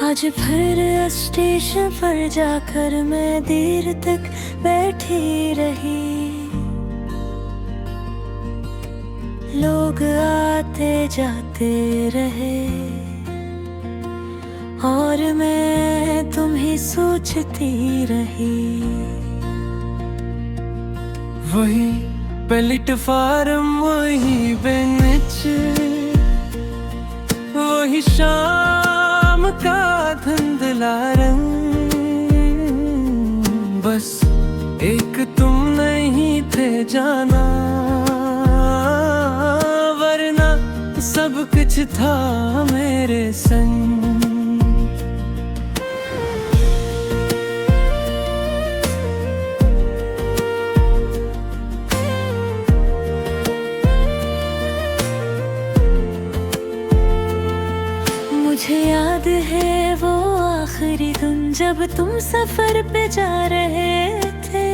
आज फिर स्टेशन पर जाकर मैं देर तक बैठी रही। लोग आते जाते रहे और मैं तुम्हें सोचती रही। वही प्लेटफार्म, वही बेंच, वही शाम का धुंधला रंग। बस एक तुम नहीं थे जाना, वरना सब कुछ था मेरे संग। मुझे याद है वो आखिरी दिन जब तुम सफर पे जा रहे थे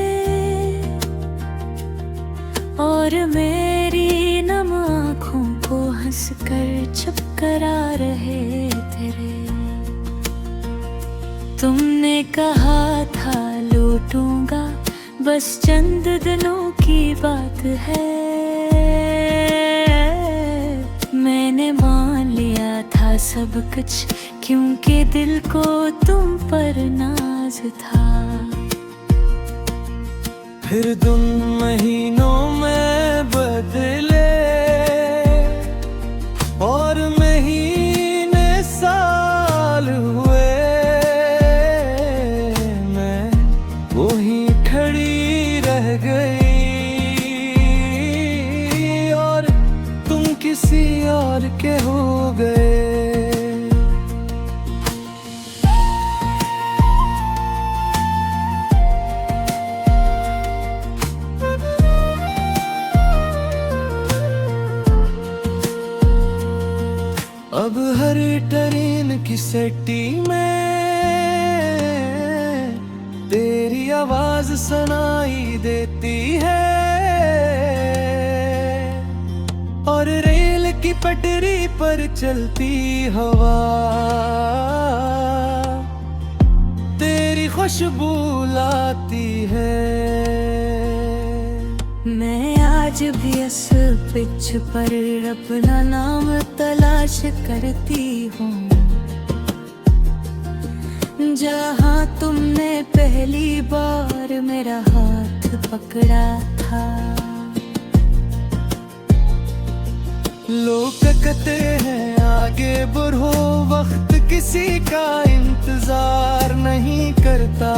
और मेरी नम आँखों को हंसकर चुप करा रहे थे। तुमने कहा था लौटूंगा, बस चंद दिनों की बात है। मैंने मान लिया था सब कुछ, क्योंकि दिल को तुम पर नाज था। फिर तुम महीनों में बदले और महीने साल हुए। मैं वहीं खड़ी रह गई और तुम किसी और के हो गए। अब हर ट्रेन की सेटी में तेरी आवाज सुनाई देती है और रेल की पटरी पर चलती हवा तेरी खुशबू लाती है। मैं आज भी इस पिच पर अपना नाम तलाश करती हूँ, जहाँ तुमने पहली बार मेरा हाथ पकड़ा था। लोग कहते हैं आगे बढ़ो, वक्त किसी का इंतजार नहीं करता,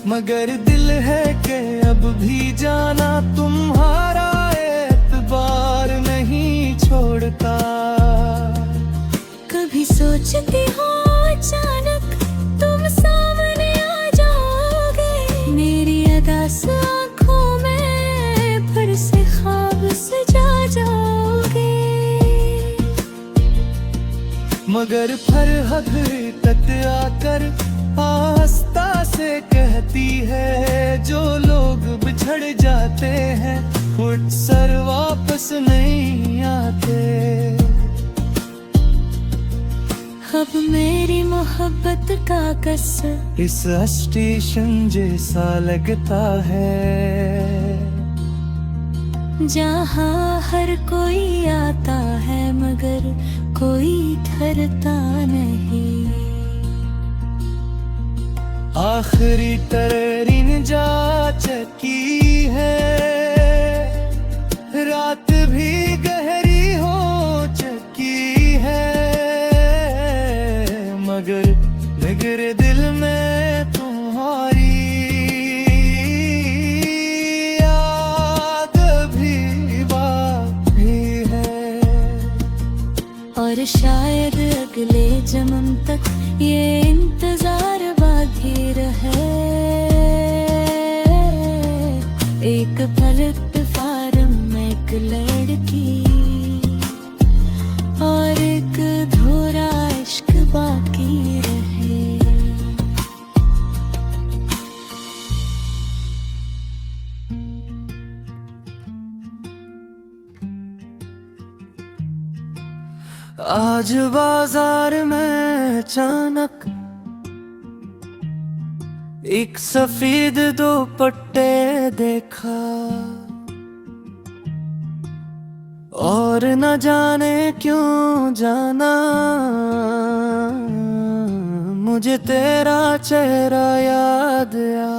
मगर दिल है कि अब भी जाना तुम्हारा एतबार नहीं छोड़ता। कभी सोचती हूँ अचानक तुम सामने आ जाओगे, मेरी अदास आँखों में फिर से ख्वाब सजा जाओगे। मगर फरहद तक आकर आस्था से कहती है, जो लोग बिछड़ जाते हैं सर वापस नहीं आते। अब मेरी मोहब्बत का कसर इस स्टेशन जैसा लगता है, जहाँ हर कोई आता है मगर कोई ठहरता नहीं। आखिरी ट्रेन जा चुकी है, रात भी गहरी हो चुकी है, मगर निगरे दिल में तुम्हारी याद भी बाकी है। और शायद अगले जन्म तक ये इंतजार बाकी रहे। एक प्लेटफार्म में एक लड़की और एक अधूरा इश्क बाकी रहे। आज बाजार में अचानक एक सफेद दुपट्टे देखा, और न जाने क्यों जाना मुझे तेरा चेहरा याद आया।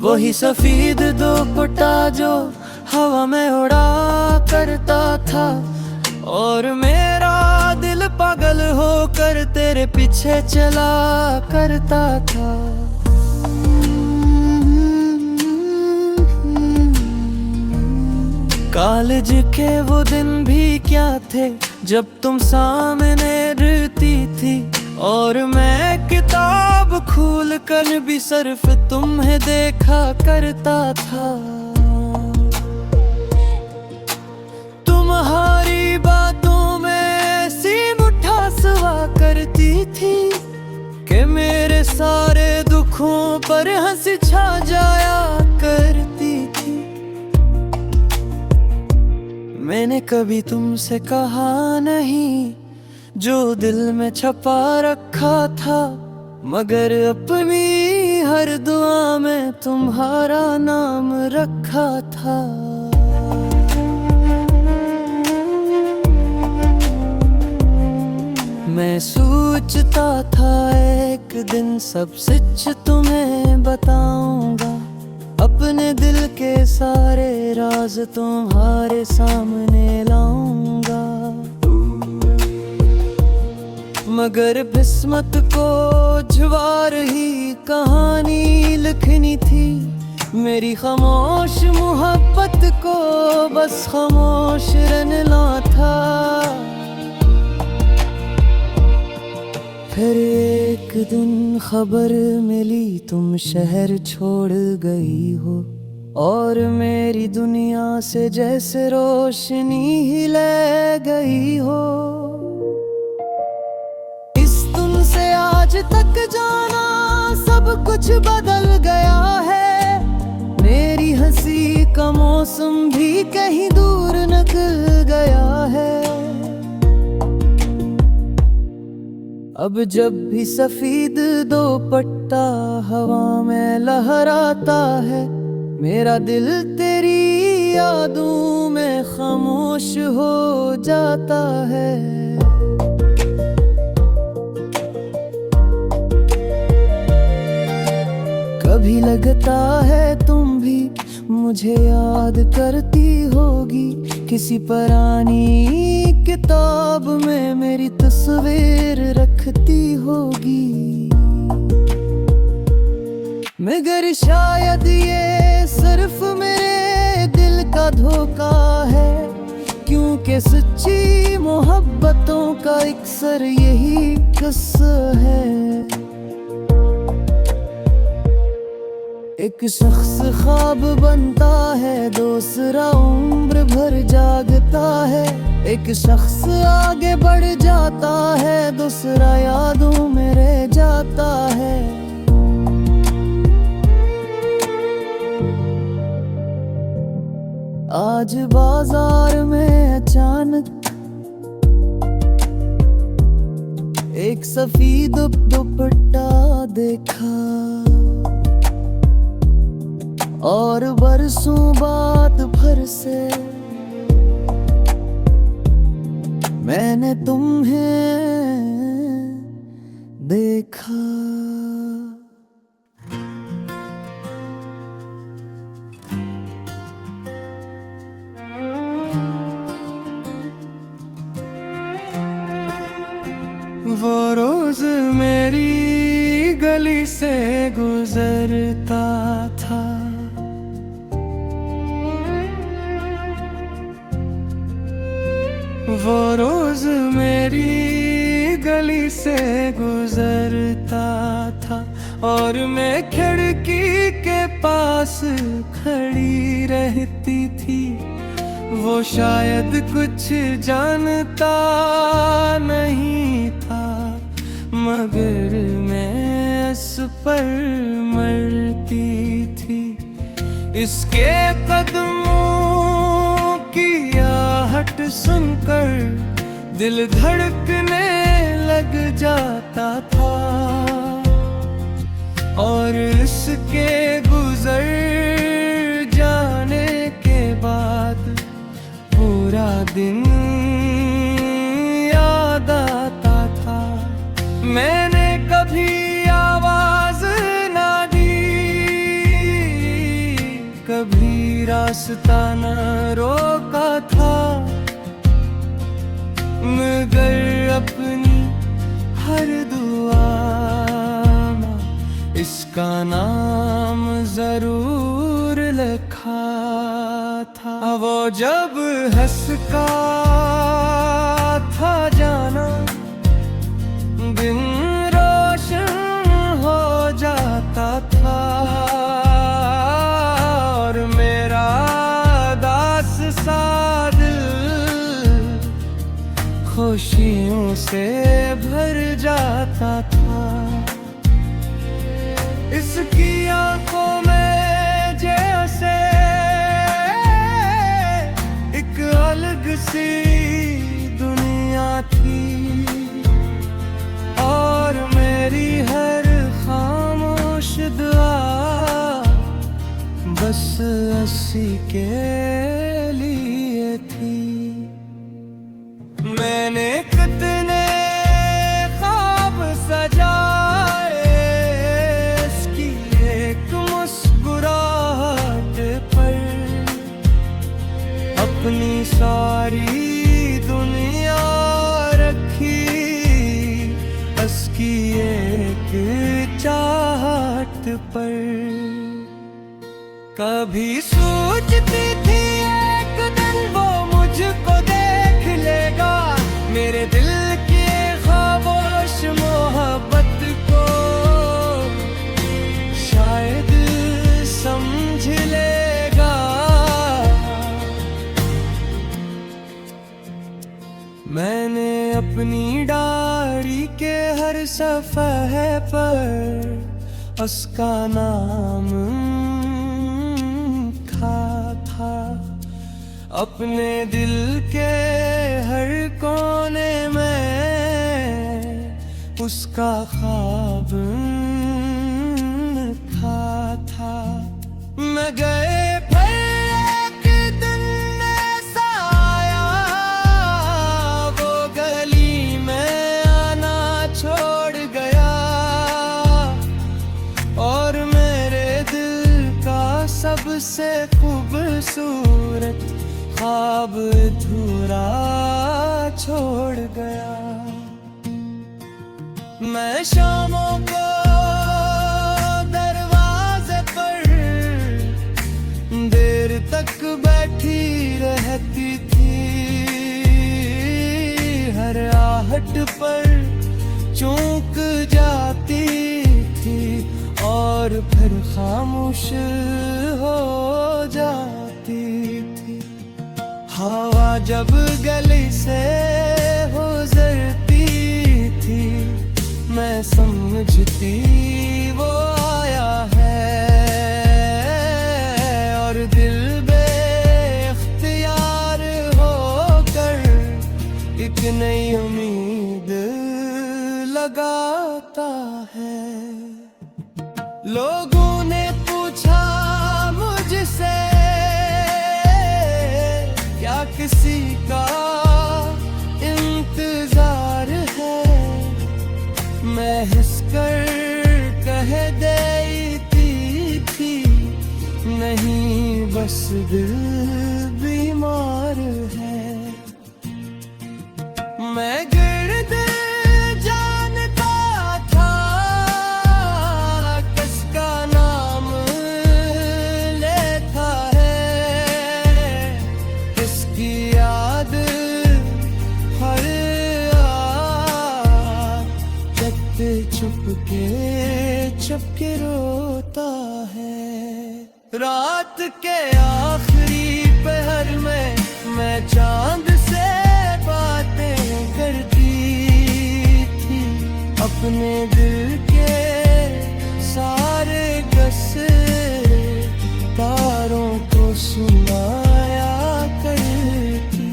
वही सफेद दुपट्टा जो हवा में उड़ा करता था, और मेरा दिल पागल होकर तेरे पीछे चला करता था। कॉलेज के वो दिन भी क्या थे जब तुम सामने रहती थी, और मैं किताब खोल कर भी सिर्फ तुम्हें देखा करता था। तुम्हारी बातों में ऐसी मिठास हुआ करती थी कि मेरे सारे दुखों पर हंसी छा जाया करती थी। मैंने कभी तुमसे कहा नहीं जो दिल में छपा रखा था, मगर अपनी हर दुआ में तुम्हारा नाम रखा था। मैं सोचता था एक दिन सब सच तुम्हें बताऊंगा, अपने दिल के सारे राज तुम्हारे सामने लाऊंगा। मगर किस्मत को जुबार ही कहानी लिखनी थी, मेरी खामोश मोहब्बत को बस खामोश रहना था। फिर एक दिन खबर मिली तुम शहर छोड़ गई हो, और मेरी दुनिया से जैसे रोशनी ही ले गई हो। इस तुम से आज तक जाना सब कुछ बदल गया है, मेरी हंसी का मौसम भी कहीं दूर निकल गया है। अब जब भी सफेद दुपट्टा हवा में लहराता है, मेरा दिल तेरी यादों में खामोश हो जाता है। कभी लगता है तुम भी मुझे याद करती होगी, किसी पुरानी किताब में मेरी तस्वीर रखती होगी। मगर शायद ये सिर्फ मेरे दिल का धोखा है, क्योंकि सच्ची मोहब्बतों का अक्सर यही किस्सा है। एक शख्स ख्वाब बनता है, दूसरा उम्र भर जागता है। एक शख्स आगे बढ़ जाता है, दूसरा यादों में रह जाता है। आज बाजार में अचानक एक सफेद दुपट्टा देखा, और बरसों बाद फिर से मैंने तुम्हें देखा। वो रोज मेरी गली से गुजरता था, वो रोज मेरी गली से गुजरता था, और मैं खिड़की के पास खड़ी रहती थी। वो शायद कुछ जानता नहीं था, मगर मैं इस पर मरती थी। इसके कदमों की आहट सुनकर दिल धड़कने लग जाता था। और इसके गुजर जाने के बाद पूरा दिन याद आता था। मैंने कभी आवाज ना दी, कभी रास्ता न रोका था, मगर अपनी हर दुआ में इसका नाम जरूर लिखा था। वो जब हंसका था जाना, दिन रोशन हो जाता था। और मेरा दास सा दिल खुशियों से भर जाता था। इसकी आंखों में जैसे एक अलग सी दुनिया थी। और मेरी हर खामोश दुआ बस उसी के लिए थी। मैंने कितने ख्वाब सजाए इसकी एक मुस्कुराहट पर। अपनी सारी दुनिया रखी उसकी एक चाहत पर। कभी सोचती थी एक दिन वो मुझको देख लेगा, मेरे दिल के खामोश मोहब्बत को शायद समझ लेगा। मैंने अपनी डायरी के हर सफ़े पर उसका नाम था। अपने दिल के हर कोने में उसका ख्वाब था। मैं गए फिर एक दिन ऐसा आया, वो गली में आना छोड़ गया। और मेरे दिल का सबसे खूबसूरत ख्वाब अधूरा छोड़ गया। मैं शामों को दरवाजे पर देर तक बैठी रहती थी। हर आहट पर चूक जाती थी और फिर खामोश हो जाती थी। हवा जब गली से गुजरती थी, मैं समझती वो आया है। और दिल बेख्तियार होकर एक नई उम्मीद लगाता है। लोगों ने पूछा मुझसे क्या किसी का इंतजार है। मैं हंसकर कह देती थी नहीं बस दिल बीमार है। मैं गिर्द जानता था किसका नाम लेता है, किसकी याद हर चुपके रोता है। रात के आखिरी पहर में मैं चांद से बातें करती थी। अपने दिल के सारे गस्से तारों को सुनाया करती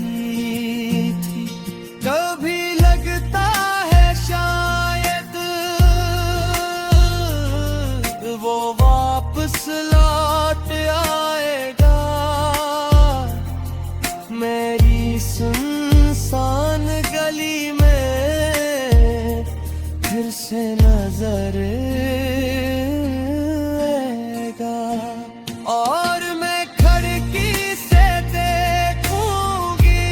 सुनसान गली में फिर से नजर आएगा, और मैं खिड़की से देखूंगी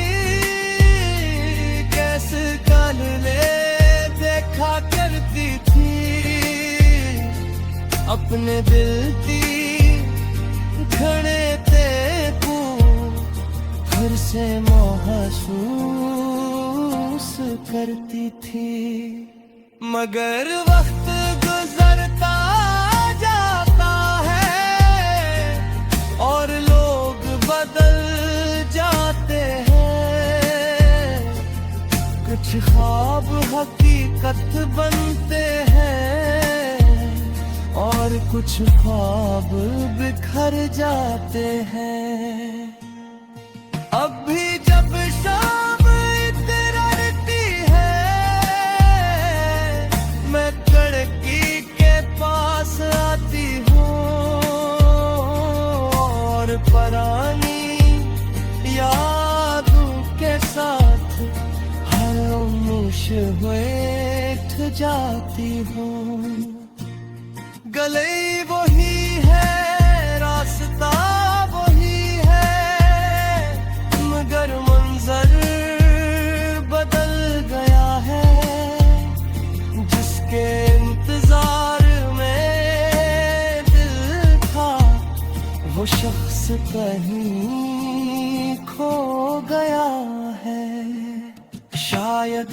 कैसे कल ले देखा करती थी अपने दिल की खड़े ते तू फिर से महसूस करती थी। मगर वक्त गुजरता जाता है और लोग बदल जाते हैं, कुछ ख्वाब हकीकत बनते हैं और कुछ ख्वाब बिखर जाते हैं। अब भी जब शाम इतरती है मैं खिड़की के पास आती हूँ और पुरानी यादों के साथ खामोश बैठ जाती हूँ। गले वही है, रास्ता वही है, मगर मंजर बदल गया है। जिसके इंतजार में दिल था वो शख्स कहीं खो गया है। शायद